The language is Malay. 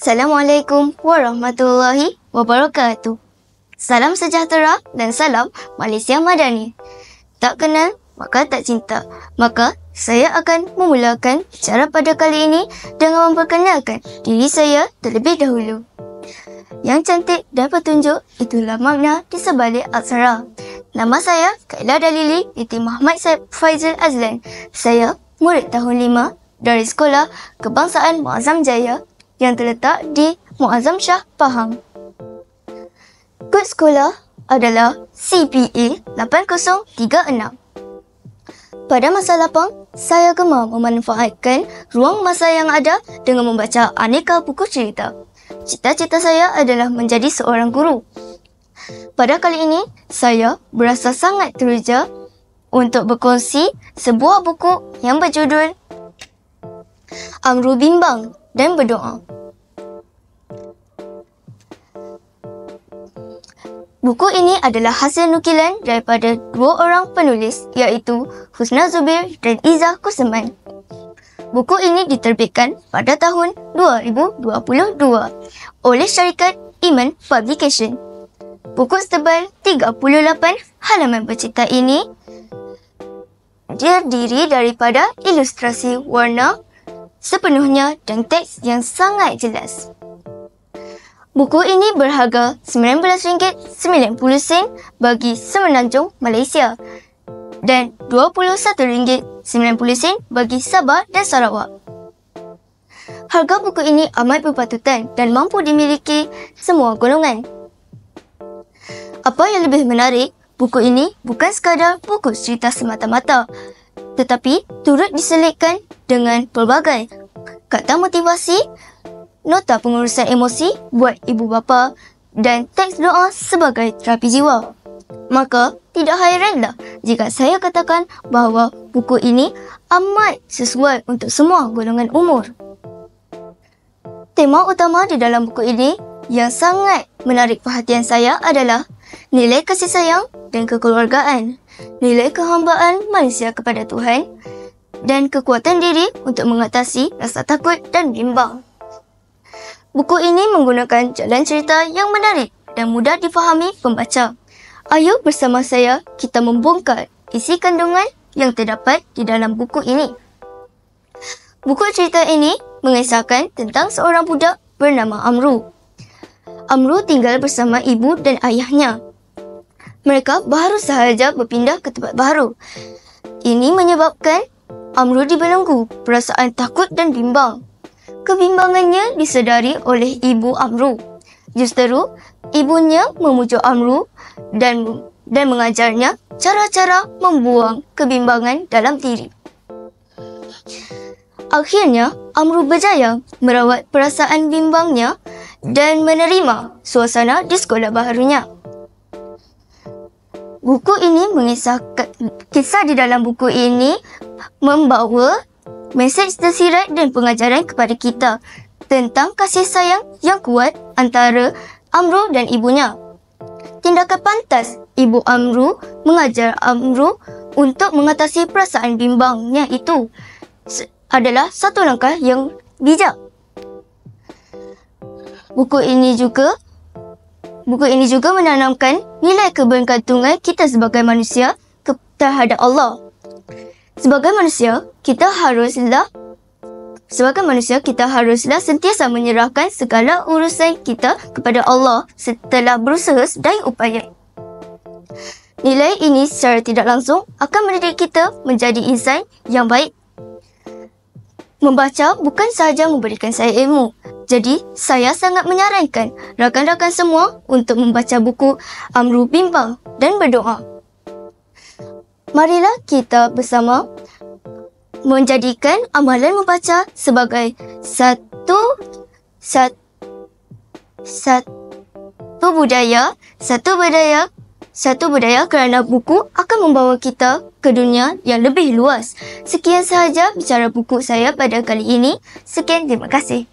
Assalamualaikum warahmatullahi wabarakatuh. Salam sejahtera dan salam Malaysia Madani. Tak kenal, maka tak cinta. Maka saya akan memulakan bicara pada kali ini dengan memperkenalkan diri saya terlebih dahulu. Yang cantik dan petunjuk, itulah makna di sebalik aksara. Nama saya Kailah Dalili binti Muhammad Faizal Azlan. Saya murid tahun 5 dari Sekolah Kebangsaan Muazzam Jaya yang terletak di Muazzam Shah Pahang. Kod sekolah adalah CPA 8036. Pada masa lapang, saya gemar memanfaatkan ruang masa yang ada dengan membaca aneka buku cerita. Cita-cita saya adalah menjadi seorang guru. Pada kali ini, saya berasa sangat teruja untuk berkongsi sebuah buku yang berjudul Amru Bimbang dan Berdoa. Buku ini adalah hasil nukilan daripada dua orang penulis, iaitu Husna Zubir dan Izzah Kuseman. Buku ini diterbitkan pada tahun 2022 oleh syarikat Iman Publication. Buku setebal 38 halaman bercerita ini terdiri daripada ilustrasi warna sepenuhnya dan teks yang sangat jelas. Buku ini berharga RM19.90 bagi Semenanjung Malaysia dan RM21.90 bagi Sabah dan Sarawak. Harga buku ini amat berpatutan dan mampu dimiliki semua golongan. Apa yang lebih menarik, buku ini bukan sekadar buku cerita semata-mata, tetapi turut diselitkan dengan pelbagai kata motivasi, nota pengurusan emosi buat ibu bapa dan teks doa sebagai terapi jiwa. Maka tidak hairanlah jika saya katakan bahawa buku ini amat sesuai untuk semua golongan umur. Tema utama di dalam buku ini yang sangat menarik perhatian saya adalah nilai kasih sayang dan kekeluargaan, nilai kehambaan manusia kepada Tuhan, dan kekuatan diri untuk mengatasi rasa takut dan bimbang. Buku ini menggunakan jalan cerita yang menarik dan mudah difahami pembaca. Ayo bersama saya kita membongkar isi kandungan yang terdapat di dalam buku ini. Buku cerita ini mengisahkan tentang seorang budak bernama Amru. Amru tinggal bersama ibu dan ayahnya. Mereka baru sahaja berpindah ke tempat baru. Ini menyebabkan Amru dibelenggu perasaan takut dan bimbang. Kebimbangannya disedari oleh ibu Amru. Justeru, ibunya memujuk Amru dan mengajarnya cara-cara membuang kebimbangan dalam diri. Akhirnya, Amru berjaya merawat perasaan bimbangnya dan menerima suasana di sekolah baharunya. Buku ini mengisahkan, kisah di dalam buku ini membawa mesej tersirat dan pengajaran kepada kita tentang kasih sayang yang kuat antara Amru dan ibunya. Tindakan pantas ibu Amru mengajar Amru untuk mengatasi perasaan bimbangnya itu adalah satu langkah yang bijak. Buku ini juga menanamkan nilai kebergantungan kita sebagai manusia terhadap Allah. Sebagai manusia, kita haruslah sentiasa menyerahkan segala urusan kita kepada Allah setelah berusaha sedaya upaya. Nilai ini secara tidak langsung akan mendidik kita menjadi insan yang baik. Membaca bukan sahaja memberikan saya ilmu. Jadi, saya sangat menyarankan rakan-rakan semua untuk membaca buku Amru Bimbang dan Berdoa. Marilah kita bersama menjadikan amalan membaca sebagai satu budaya kerana buku akan membawa kita ke dunia yang lebih luas. Sekian sahaja bicara buku saya pada kali ini. Sekian, terima kasih.